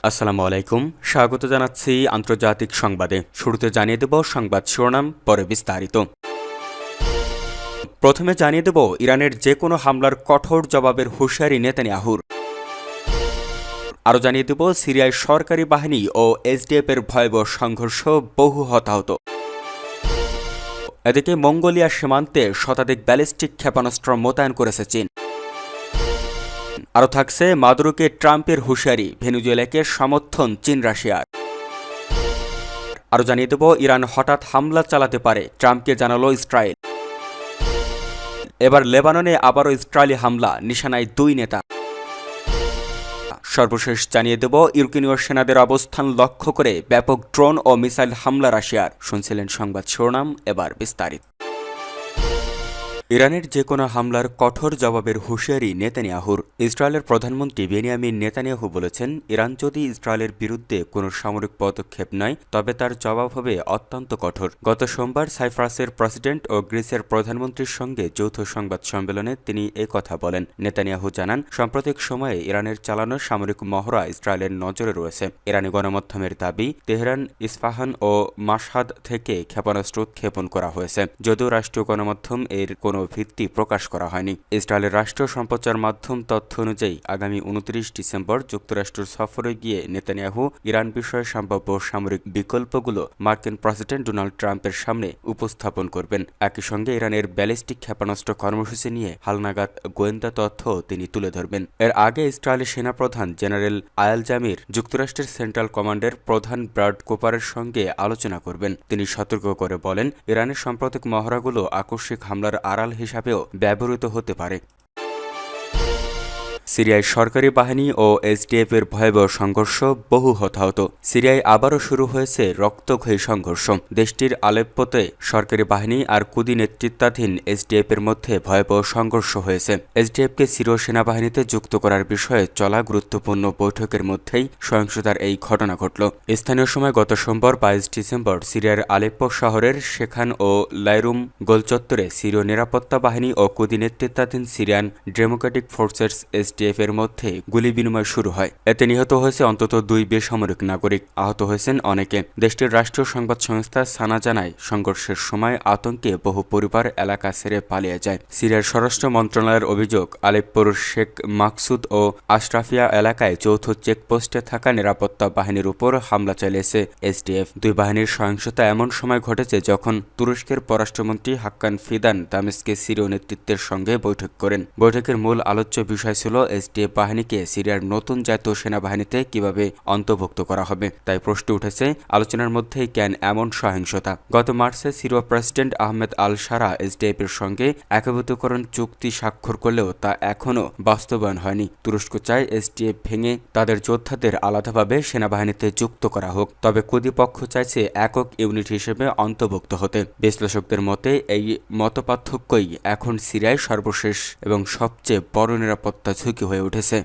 আসসালামু আলাইকুম, স্বাগত জানাচ্ছি আন্তর্জাতিক সংবাদে। শুরুতে জানিয়ে দেব সংবাদ শিরোনাম, পরে বিস্তারিত। প্রথমে জানিয়ে দেব ইরানের যে কোনো হামলার কঠোর জবাবের হুঁশিয়ারি নেতানিয়াহুর। আরও জানিয়ে দেব সিরিয়ায় সরকারি বাহিনী ও এসডিএফ এর ভয়াবহ সংঘর্ষ, বহু হতাহত। এদিকে মঙ্গোলিয়া সীমান্তে শতাধিক ব্যালিস্টিক ক্ষেপণাস্ত্র মোতায়েন করেছে চীন। আরও থাকছে মাদুরোকে ট্রাম্পের হুঁশিয়ারি, ভেনেজুয়েলাকে সমর্থন চীন রাশিয়ার। আরও জানিয়ে দেব ইরান হঠাৎ হামলা চালাতে পারে, ট্রাম্পকে জানালো ইসরায়েল। এবার লেবাননে আবারও ইসরায়েলি হামলা, নিশানায় 2 নেতা। সর্বশেষ জানিয়ে দেব ইউক্রেনীয় সেনাদের অবস্থান লক্ষ্য করে ব্যাপক ড্রোন ও মিসাইল হামলা রাশিয়ার। শুনছিলেন সংবাদ শিরোনাম, এবার বিস্তারিত। ইরানের যে কোনো হামলার কঠোর জবাবের হুঁশিয়ারি নেতানিয়াহুর। ইসরায়েলের প্রধানমন্ত্রী বেনিয়ামিন নেতানিয়াহু বলেছেন, ইরান যদি ইসরায়েলের বিরুদ্ধে কোনো সামরিক পদক্ষেপ নেয় তবে তার জবাব হবে অত্যন্ত কঠোর। গত সোমবার সাইপ্রাসের প্রেসিডেন্ট ও গ্রিসের প্রধানমন্ত্রীর সঙ্গে যৌথ সংবাদ সম্মেলনে তিনি কথা বলেন। নেতানিয়াহু জানান, সাম্প্রতিক সময়ে ইরানের চালানো সামরিক মহড়া ইসরায়েলের নজরে রয়েছে। ইরানি গণমাধ্যমের দাবি, তেহরান, ইস্পাহান ও মাশহাদ থেকে ক্ষেপণাস্ত্র উৎক্ষেপণ করা হয়েছে, যদিও রাষ্ট্রীয় গণমাধ্যম এর কোনো ভিত্তি প্রকাশ করা হয়নি। ইসরায়েলের রাষ্ট্রীয় সম্প্রচার মাধ্যম তথ্য অনুযায়ী আগামী 29 ডিসেম্বর যুক্তরাষ্ট্র সফরে গিয়ে নেতানিয়াহু ইরান বিষয়ে সম্ভাব্য সামরিক বিকল্পগুলো মার্কিন প্রেসিডেন্ট ডোনাল্ড ট্রাম্পের সামনে উপস্থাপন করবেন। একই সঙ্গে ইরানের ব্যালিস্টিক ক্ষেপণাস্ত্র কর্মসূচি নিয়ে হালনাগাদ গোয়েন্দা তথ্য তিনি তুলে ধরবেন। এর আগে ইসরায়েলি সেনাপ্রধান জেনারেল আয়াল জামির যুক্তরাষ্ট্রের সেন্ট্রাল কমান্ডের প্রধান ব্র্যাড কুপারের সঙ্গে আলোচনা করবেন। তিনি সতর্ক করে বলেন, ইরানের সাম্প্রতিক মহড়াগুলো আকস্মিক হামলার আড়াল হিসাবেও ব্যবহৃত হতে পারে। সিরিয়ায় সরকারি বাহিনী ও এসডিএফ এর ভয়াবহ সংঘর্ষ, বহু হতাহত। সিরিয়ায় আবারও শুরু হয়েছে রক্তক্ষয়ী সংঘর্ষ। দেশটির আলেপ্পোতে সরকারি বাহিনী আর কুদি নেতৃত্বাধীন এসডিএফ এর মধ্যে ভয়াবহ সংঘর্ষ হয়েছে। এসডিএফকে সিরীয় সেনাবাহিনীতে যুক্ত করার বিষয়ে চলা গুরুত্বপূর্ণ বৈঠকের মধ্যেই সহিংসতার এই ঘটনা ঘটল। স্থানীয় সময় গত সোমবার 22 ডিসেম্বর সিরিয়ার আলেপ্পো শহরের শেখান ও লাইরুম গোলচত্বরে সিরীয় নিরাপত্তা বাহিনী ও কুদি নেতৃত্বাধীন সিরিয়ান ডেমোক্রেটিক ফোর্সেস এসডিএফ এর মধ্যে গুলি বিনিময় শুরু হয়। এতে নিহত হয়েছে অন্তত 2 বেসামরিক নাগরিক, আহত হয়েছেন অনেকে। দেশটির রাষ্ট্রীয় সংবাদ সংস্থা সানা জানায়, সংঘর্ষের সময় আতঙ্কে বহু পরিবার এলাকা ছেড়ে পালিয়ে যায়। সিরিয়ার স্বরাষ্ট্র মন্ত্রণালয়ের অভিযোগ, আলেপ্পোর শেখ মাকসুদ ও আশরাফিয়া এলাকায় যৌথ চেকপোস্টে থাকা নিরাপত্তা বাহিনীর উপর হামলা চালিয়েছে এসডিএফ। 2 বাহিনীর সহিংসতা এমন সময় ঘটেছে যখন তুরস্কের পররাষ্ট্রমন্ত্রী হাক্কান ফিদান দামেস্কে সিরীয় নেতৃত্বের সঙ্গে বৈঠক করেন। বৈঠকের মূল আলোচ্য বিষয় ছিল এসডিএফ বাহিনীকে সিরিয়ার নতুন জাতীয় সেনাবাহিনীতে কিভাবে অন্তর্ভুক্ত করা হবে। তাই প্রশ্ন উঠেছে, আলোচনার মধ্যেই কেন এমন সহিংসতা? গত মার্চে সিরীয় প্রেসিডেন্ট আহমেদ আল সারা এসডিএফ এর সঙ্গে একীভূতকরণ চুক্তি স্বাক্ষর করলেও তা এখনও বাস্তবায়ন হয়নি। তুরস্ক চায় এসডিএফ ভেঙে তাদের যোদ্ধাদের আলাদাভাবে সেনাবাহিনীতে যুক্ত করা হোক, তবে কুদি পক্ষ চাইছে একক ইউনিট হিসেবে অন্তর্ভুক্ত হতে। বিশ্লেষকদের মতে এই মতপার্থক্যই এখন সিরিয়ায় সর্বশেষ এবং সবচেয়ে বড় নিরাপত্তা ঝুঁকি হয়ে উঠেছে।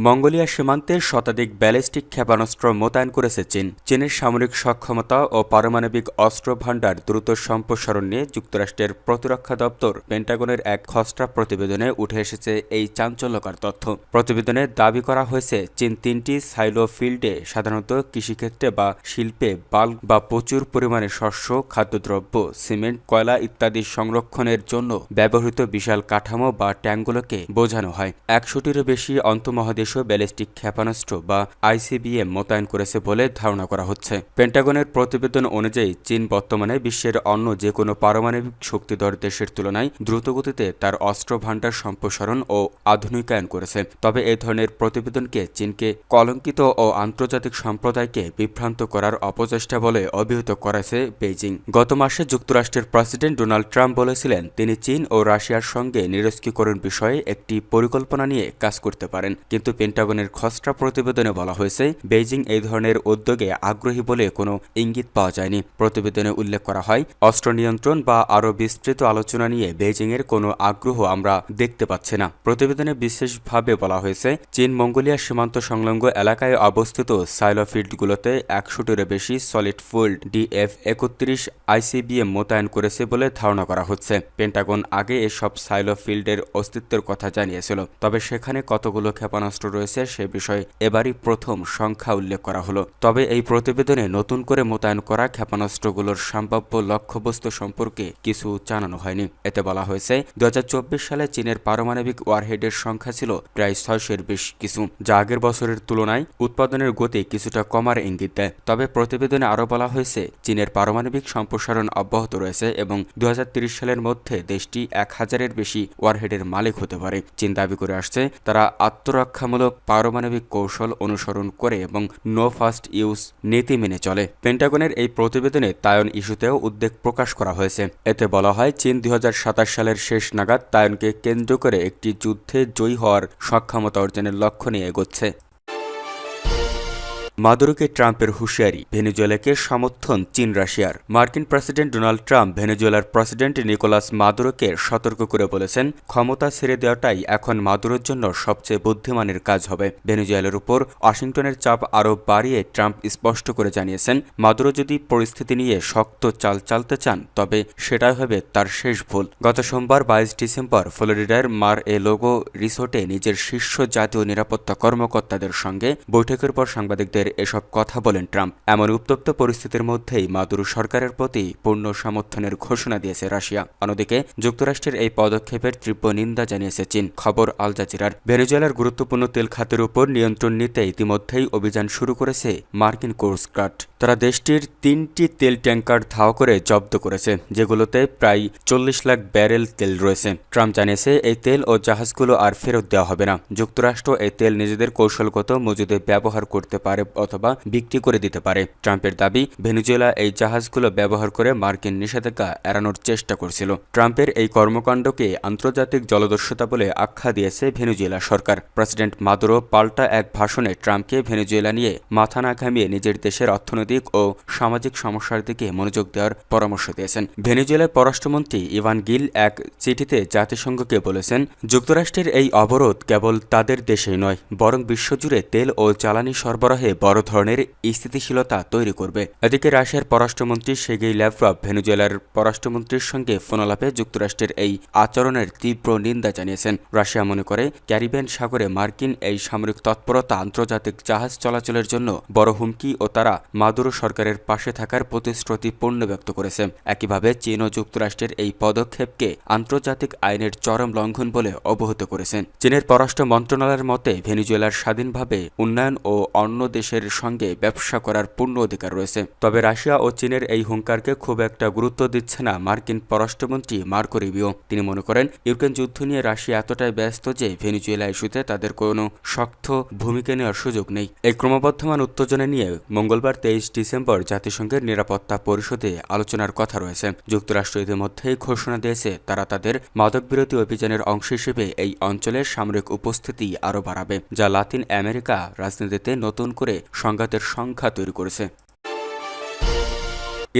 মঙ্গোলিয়া সীমান্তে শতাধিক ব্যালিস্টিক ক্ষেপণাস্ত্র মোতায়েন করেছে চীন। চীনের সামরিক সক্ষমতা ও পারমাণবিক অস্ত্র ভাণ্ডার দ্রুত সম্প্রসারণ নিয়ে যুক্তরাষ্ট্রের প্রতিরক্ষা দপ্তর পেন্টাগনের এক খসড়া প্রতিবেদনে উঠে এসেছে এই চাঞ্চল্যকর তথ্য। প্রতিবেদনে দাবি করা হয়েছে, চীন 3টি সাইলো ফিল্ডে সাধারণত কৃষিক্ষেত্রে বা শিল্পে বাল্ক বা প্রচুর পরিমাণে শস্য, খাদ্যদ্রব্য, সিমেন্ট, কয়লা ইত্যাদি সংরক্ষণের জন্য ব্যবহৃত বিশাল কাঠামো বা ট্যাঙ্কগুলোকে বোঝানো হয়। 100টিরও বেশি আন্তঃমহাদেশীয় ব্যালিস্টিক ক্ষেপণাস্ত্র বা আইসিবিএম মোতায়েন করেছে বলে ধারণা করা হচ্ছে। পেন্টাগনের প্রতিবেদন অনুযায়ী চীন বর্তমানে বিশ্বের অন্য যে কোনো পারমাণবিক শক্তিধর দেশের তুলনায় দ্রুতগতিতে তার অস্ত্র ভাণ্ডার সম্প্রসারণ ও আধুনিকায়ন করেছে। তবে এই ধরনের প্রতিবেদনকে চীনকে কলঙ্কিত ও আন্তর্জাতিক সম্প্রদায়কে বিভ্রান্ত করার অপচেষ্টা বলে অভিহিত করেছে বেইজিং। গত মাসে যুক্তরাষ্ট্রের প্রেসিডেন্ট ডোনাল্ড ট্রাম্প বলেছিলেন, তিনি চীন ও রাশিয়ার সঙ্গে নিরস্ত্রীকরণ বিষয়ে একটি পরিকল্পনা নিয়ে কাজ করতে পারেন। কিন্তু পেন্টাগনের খসড়া প্রতিবেদনে বলা হয়েছে, বেইজিং এই ধরনের উদ্যোগে আগ্রহী বলে কোনো ইঙ্গিত পাওয়া যায়নি। প্রতিবেদনে উল্লেখ করা হয়, অস্ত্র নিয়ন্ত্রণ বা আরও বিস্তৃত আলোচনা নিয়ে বেইজিংয়ের কোনো আগ্রহ আমরা দেখতে পাচ্ছি না। প্রতিবেদনে বিশেষভাবে বলা হয়েছে, চীন মঙ্গোলিয়া সীমান্ত সংলগ্ন এলাকায় অবস্থিত সাইলো ফিল্ডগুলোতে 100টিরও বেশি সলিড ফুয়েল DF-31 আইসিবিএম মোতায়েন করেছে বলে ধারণা করা হচ্ছে। পেন্টাগন আগে এসব সাইলো ফিল্ডের অস্তিত্বের কথা জানিয়েছিল, তবে সেখানে কতগুলো ক্ষেপণাস্ত্র রয়েছে সে বিষয়ে এবারই প্রথম সংখ্যা উল্লেখ করা হলো। তবে এই প্রতিবেদনে নতুন করে মোতায়েন করা ক্ষেপণাস্ত্রগুলোর সম্ভাব্য লক্ষ্যবস্তু সম্পর্কে কিছু জানানো হয়নি। এতে বলা হয়েছে 2024 সালে চীনের পারমাণবিক ওয়ারহেডের সংখ্যা ছিল প্রায় 600-এর বেশ কিছু, যা আগের বছরের তুলনায় উৎপাদনের গতি কিছুটা কমার ইঙ্গিত দেয়। তবে প্রতিবেদনে আরও বলা হয়েছে চীনের পারমাণবিক সম্প্রসারণ অব্যাহত রয়েছে এবং 2030 সালের মধ্যে দেশটি 1000-এর বেশি ওয়ারহেডের মালিক হতে পারে। চীন দাবি করে আসছে তারা আত্মরক্ষামূলক পারমাণবিক কৌশল অনুসরণ করে এবং নো ফার্স্ট ইউজ নীতি মেনে চলে। পেন্টাগনের এই প্রতিবেদনে তাইওয়ান ইস্যুতেও উদ্বেগ প্রকাশ করা হয়েছে। এতে বলা হয় চীন 2027 সালের শেষ নাগাদ তাইওয়ানকে কেন্দ্র করে একটি যুদ্ধে জয়ী হওয়ার সক্ষমতা অর্জনের লক্ষ্য নিয়ে এগোচ্ছে। মাদুরোকে ট্রাম্পের হুঁশিয়ারি, ভেনেজুয়েলাকে সমর্থন চীন রাশিয়ার। মার্কিন প্রেসিডেন্ট ডোনাল্ড ট্রাম্প ভেনেজুয়েলার প্রেসিডেন্ট নিকোলাস মাদুরোকে সতর্ক করে বলেছেন, ক্ষমতা ছেড়ে দেওয়াটাই এখন মাদুরোর জন্য সবচেয়ে বুদ্ধিমানের কাজ হবে। ভেনেজুয়েলার উপর ওয়াশিংটনের চাপ আরও বাড়িয়ে ট্রাম্প স্পষ্ট করে জানিয়েছেন, মাদুরো যদি পরিস্থিতি নিয়ে শক্ত চাল চালতে চান তবে সেটাই হবে তার শেষ ভুল। গত সোমবার 22 ডিসেম্বর ফ্লোরিডার মার এ লোগো রিসোর্টে নিজের শীর্ষ জাতীয় নিরাপত্তা কর্মকর্তাদের সঙ্গে বৈঠকের পর সাংবাদিকদের এসব কথা বলেন ট্রাম্প। এমন উত্তপ্ত পরিস্থিতির মধ্যেই মাদুরো সরকারের প্রতি পূর্ণ সমর্থনের ঘোষণা দিয়েছে রাশিয়া। অন্যদিকে যুক্তরাষ্ট্রের এই পদক্ষেপের তীব্র নিন্দা জানিয়েছে চীন। খবর আল জাজিরার। ভেনেজুয়েলার গুরুত্বপূর্ণ তেল খাতের উপর নিয়ন্ত্রণ নিতে ইতিমধ্যেই অভিযান শুরু করেছে মার্কিন কোস্ট গার্ড। তারা দেশটির 3টি তেল ট্যাঙ্কার ধাওয়া করে জব্দ করেছে, যেগুলোতে প্রায় 40 লাখ ব্যারেল তেল রয়েছে। ট্রাম্প জানিয়েছে এই তেল ও জাহাজগুলো আর ফেরত দেওয়া হবে না। যুক্তরাষ্ট্র এই তেল নিজেদের কৌশলগত মজুদে ব্যবহার করতে পারে অথবা বিক্রি করে দিতে পারে। ট্রাম্পের দাবি, ভেনেজুয়েলা এই জাহাজগুলো ব্যবহার করে মার্কিন নিষেধাজ্ঞা এড়ানোর চেষ্টা করছিল। ট্রাম্পের এই কর্মকাণ্ডকে আন্তর্জাতিক জলদস্যুতা বলে আখ্যা দিয়েছে ভেনেজুয়েলা সরকার। প্রেসিডেন্ট মাদুরো পাল্টা এক ভাষণে ট্রাম্পকে ভেনেজুয়েলা নিয়ে মাথা না ঘামিয়ে নিজের দেশের অর্থনৈতিক ও সামাজিক সমস্যার দিকে মনোযোগ দেওয়ার পরামর্শ দিয়েছেন। ভেনেজুয়েলার পররাষ্ট্রমন্ত্রী ইভান গিল এক চিঠিতে জাতিসংঘকে বলেছেন, যুক্তরাষ্ট্রের এই অবরোধ কেবল তাদের দেশেই নয়, বরং বিশ্বজুড়ে তেল ও জ্বালানি সরবরাহে বড় ধরনের স্থিতিশীলতা তৈরি করবে। এদিকে রাশিয়ার পররাষ্ট্রমন্ত্রী সের্গেই ল্যাভরভ ভেনেজুয়েলার পররাষ্ট্রমন্ত্রীর সঙ্গে ফোনালাপে যুক্তরাষ্ট্রের এই আচরণের তীব্র নিন্দা জানিয়েছেন। রাশিয়া মনে করে ক্যারিবিয়ান সাগরে মার্কিন এই সামরিক তৎপরতা আন্তর্জাতিক জাহাজ চলাচলের জন্য বড় হুমকি ও তারা মাদুরো সরকারের পাশে থাকার প্রতিশ্রুতি পূর্ণ ব্যক্ত করেছে। একইভাবে চীন ও যুক্তরাষ্ট্রের এই পদক্ষেপকে আন্তর্জাতিক আইনের চরম লঙ্ঘন বলে অবহিত করেছেন। চীনের পররাষ্ট্র মন্ত্রণালয়ের মতে ভেনেজুয়েলার স্বাধীনভাবে উন্নয়ন ও অন্য দেশের সঙ্গে ব্যবসা করার পূর্ণ অধিকার রয়েছে। তবে রাশিয়া ও চীনের এই হুঙ্কারকে খুব একটা গুরুত্ব দিচ্ছে না মার্কিন পররাষ্ট্রমন্ত্রী মার্কো রুবিও। তিনি মনে করেন ইউক্রেন যুদ্ধ নিয়ে রাশিয়া এতটাই ব্যস্ত যে ভেনেজুয়েলা ইস্যুতে তাদের কোনো শক্ত ভূমিকা নেওয়ার সুযোগ নেই। এই ক্রমবর্ধমান উত্তেজনা নিয়ে মঙ্গলবার 23 ডিসেম্বর জাতিসংঘের নিরাপত্তা পরিষদে আলোচনার কথা রয়েছে। যুক্তরাষ্ট্র ইতিমধ্যেই ঘোষণা দিয়েছে তারা তাদের মাদকবিরোধী অভিযানের অংশ হিসেবে এই অঞ্চলের সামরিক উপস্থিতি আরও বাড়াবে, যা লাতিন আমেরিকা রাজনীতিতে নতুন করে সংঘাতের সংখ্যা তৈরি করেছে।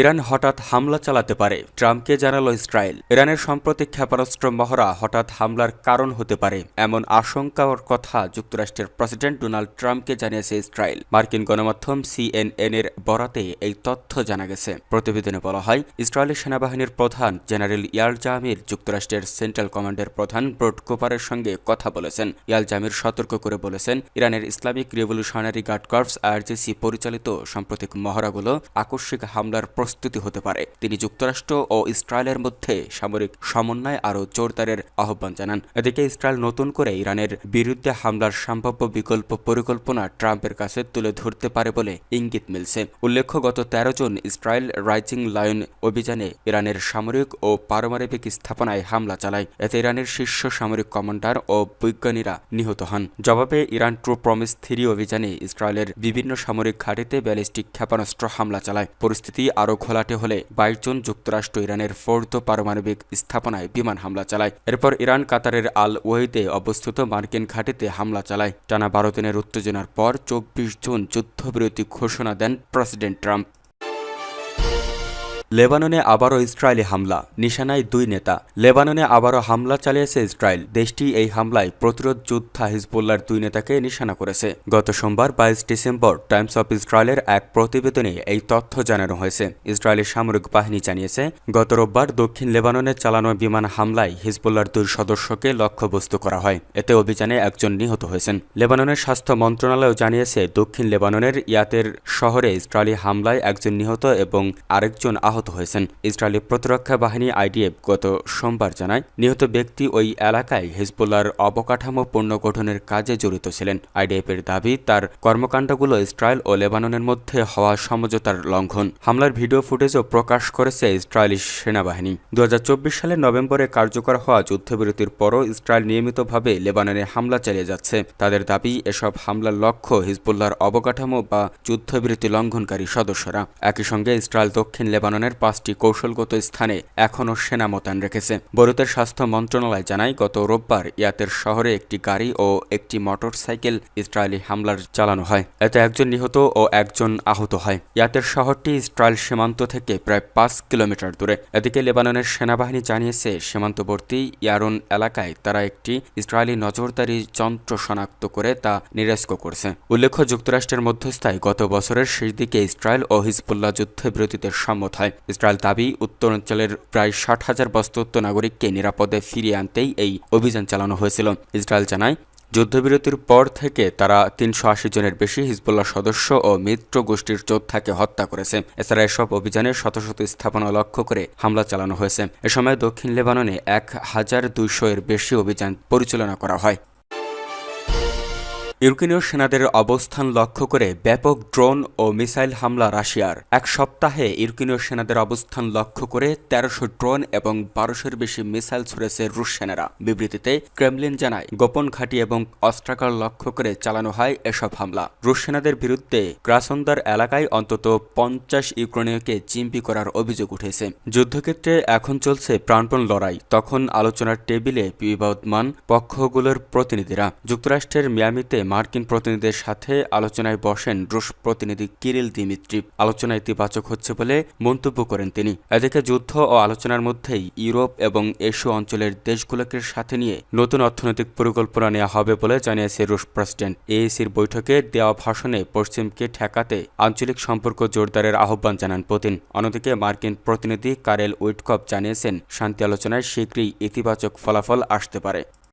ইরান হঠাৎ হামলা চালাতে পারে, ট্রাম্পকে জানালো ইসরায়েল। ইরানের সাম্প্রতিক ক্ষেপণাস্ত্র মহড়া হঠাৎ হামলার কারণ হতে পারে এমন আশঙ্কার কথা যুক্তরাষ্ট্রের প্রেসিডেন্ট ডোনাল্ড ট্রাম্পকে জানিয়েছে ইসরায়েল। মার্কিন গণমাধ্যম CNN এর বরাতে এই তথ্য জানা গেছে। প্রতিবেদনে বলা হয়, ইসরায়েলের সেনাবাহিনীর প্রধান জেনারেল ইয়াল জামির যুক্তরাষ্ট্রের সেন্ট্রাল কমান্ডের প্রধান ব্রড কুপারের সঙ্গে কথা বলেছেন। ইয়াল জামির সতর্ক করে বলেছেন, ইরানের Islamic Revolutionary Guard Corps IRGC পরিচালিত সাম্প্রতিক মহড়াগুলো আকস্মিক হামলার প্রস্তুতি হতে পারে। তিনি যুক্তরাষ্ট্র ও ইসরায়েলের মধ্যে সামরিক সমন্বয় আরও জোরদারের আহ্বান জানান। এদিকে ইসরায়েল নতুন করে ইরানের বিরুদ্ধে হামলার সম্ভাব্য বিকল্প পরিকল্পনা ট্রাম্পের কাছে তুলে ধরতে পারে বলে ইঙ্গিত মিলছে। উল্লেখ্য, গত 13 জুন ইসরায়েল রাইজিং লায়ন অভিযানে ইরানের সামরিক ও পারমাণবিক স্থাপনায় হামলা চালায়। এতে ইরানের শীর্ষ সামরিক কমান্ডার ও বৈজ্ঞানিকরা নিহত হন। জবাবে ইরান ট্রু প্রমিস 3 অভিযানে ইসরায়েলের বিভিন্ন সামরিক ঘাঁটিতে ব্যালিস্টিক ক্ষেপণাস্ত্র হামলা চালায়। পরিস্থিতি আরও ঘোলাটে হলে 22 জুন যুক্তরাষ্ট্র ইরানের ফোর্দ পারমাণবিক স্থাপনায় বিমান হামলা চালায়। এরপর ইরান কাতারের আল ওয়াহিদে অবস্থিত মার্কিন ঘাঁটিতে হামলা চালায়। টানা 12 দিনের উত্তেজনার পর 24 জুন যুদ্ধবিরতি ঘোষণা দেন প্রেসিডেন্ট ট্রাম্প। লেবাননে আবারও ইসরায়েলি হামলা, নিশানায় 2 নেতা। লেবাননে আবারও হামলা চালিয়েছে ইসরায়েল। দেশটি এই হামলায় প্রতিরোধ যোদ্ধা হিজবুল্লাহর 2 নেতাকে নিশানা করেছে। গত সোমবার 22 ডিসেম্বর টাইমস অফ ইসরায়েলের এক প্রতিবেদনে এই তথ্য জানানো হয়েছে। ইসরায়েলের সামরিক বাহিনী জানিয়েছে, গত রোববার দক্ষিণ লেবাননে চালানো বিমান হামলায় হিজবুল্লাহর 2 সদস্যকে লক্ষ্যবস্তু করা হয়। এতে অভিযানে একজন নিহত হয়েছেন। লেবাননের স্বাস্থ্য মন্ত্রণালয় জানিয়েছে, দক্ষিণ লেবাননের ইয়াতের শহরে ইসরায়েলি হামলায় একজন নিহত এবং আরেকজন আহত হয়েছেন। ইসরায়েলি প্রতিরক্ষা বাহিনী আইডিএফ গত সোমবার জানায়, নিহত ব্যক্তি ওই এলাকায় হিজবুল্লাহর অবকাঠামো পুনর্গঠনের কাজে জড়িত ছিলেন। আইডিএফের দাবি, তার কর্মকাণ্ডগুলো ইসরায়েল ও লেবাননের মধ্যে হওয়া সমঝোতার লঙ্ঘন। হামলার ভিডিও ফুটেজও প্রকাশ করেছে ইসরায়েলি সেনাবাহিনী। 2024 সালের নভেম্বরে কার্যকর হওয়া যুদ্ধবিরতির পরও ইসরায়েল নিয়মিতভাবে লেবাননে হামলা চালিয়ে যাচ্ছে। তাদের দাবি, এসব হামলার লক্ষ্য হিজবুল্লাহর অবকাঠামো বা যুদ্ধবিরতি লঙ্ঘনকারী সদস্যরা। একই সঙ্গে ইসরায়েল দক্ষিণ লেবাননের 5টি কৌশলগত স্থানে এখনও সেনা মোতায়েন রেখেছে। বৈরুতের স্বাস্থ্য মন্ত্রণালয় জানায়, গত রোববার ইয়াতের শহরে একটি গাড়ি ও একটি মোটরসাইকেল ইসরায়েলি হামলার চালানো হয়। এতে একজন নিহত ও একজন আহত হয়। ইয়াতের শহরটি ইসরায়েল সীমান্ত থেকে প্রায় 5 কিলোমিটার দূরে। এদিকে লেবাননের সেনাবাহিনী জানিয়েছে, সীমান্তবর্তী ইয়ারুন এলাকায় তারা একটি ইসরায়েলি নজরদারি যন্ত্র শনাক্ত করে তা নিরস্ত করছে। উল্লেখ্য, যুক্তরাষ্ট্রের মধ্যস্থায় গত বছরের শেষ দিকে ইসরায়েল ও হিজবুল্লাহ যুদ্ধবিরতিতে সম্মত হয়। ইসরায়েল দাবি, উত্তরাঞ্চলের প্রায় 60,000 বস্তুত নাগরিককে নিরাপদে ফিরিয়ে আনতেই এই অভিযান চালানো হয়েছিল। ইসরায়েল জানায়, যুদ্ধবিরতির পর থেকে তারা 380 জনের বেশি হিজবুল্লাহ সদস্য ও মিত্র গোষ্ঠীর যোদ্ধাকে হত্যা করেছে। এছাড়া এসব অভিযানে শত শত স্থাপনা লক্ষ্য করে হামলা চালানো হয়েছে। এ সময় দক্ষিণ লেবাননে 1200 এর বেশি অভিযান পরিচালনা করা হয়। ইউক্রেনীয় সেনাদের অবস্থান লক্ষ্য করে ব্যাপক ড্রোন ও মিসাইল হামলা রাশিয়ার। এক সপ্তাহে ইউক্রেনীয় সেনাদের অবস্থান লক্ষ্য করে 1300 ড্রোন এবং 1200-এর বেশি মিসাইল ছুড়েছে রুশ সেনারা। বিবৃতিতে ক্রেমলিন জানায়, গোপন ঘাঁটি এবং অস্ত্রাগার লক্ষ্য করে চালানো হয় এসব হামলা। রুশ সেনাদের বিরুদ্ধে ক্রাসনদার এলাকায় অন্তত 50 ইউক্রেনীয়কে জিম্মি করার অভিযোগ উঠেছে। যুদ্ধক্ষেত্রে এখন চলছে প্রাণপণ লড়াই। তখন আলোচনার টেবিলে বিবদমান পক্ষগুলোর প্রতিনিধিরা। যুক্তরাষ্ট্রের মিয়ামিতে মার্কিন প্রতিনিধিদের সাথে আলোচনায় বসেন রুশ প্রতিনিধি কিরিল দিমিত্রি। আলোচনা ইতিবাচক হচ্ছে বলে মন্তব্য করেন তিনি। এদিকে যুদ্ধ ও আলোচনার মধ্যেই ইউরোপ এবং এশীয় অঞ্চলের দেশগুলোকে সাথে নিয়ে নতুন অর্থনৈতিক পরিকল্পনা নেওয়া হবে বলে জানিয়েছে রুশ প্রেসিডেন্ট। এএসির বৈঠকে দেওয়া ভাষণে পশ্চিমকে ঠেকাতে আঞ্চলিক সম্পর্ক জোরদারের আহ্বান জানান পুতিন। অন্যদিকে মার্কিন প্রতিনিধি কারেল উইটকফ জানিয়েছেন, শান্তি আলোচনায় শীঘ্রই ইতিবাচক ফলাফল আসতে পারে।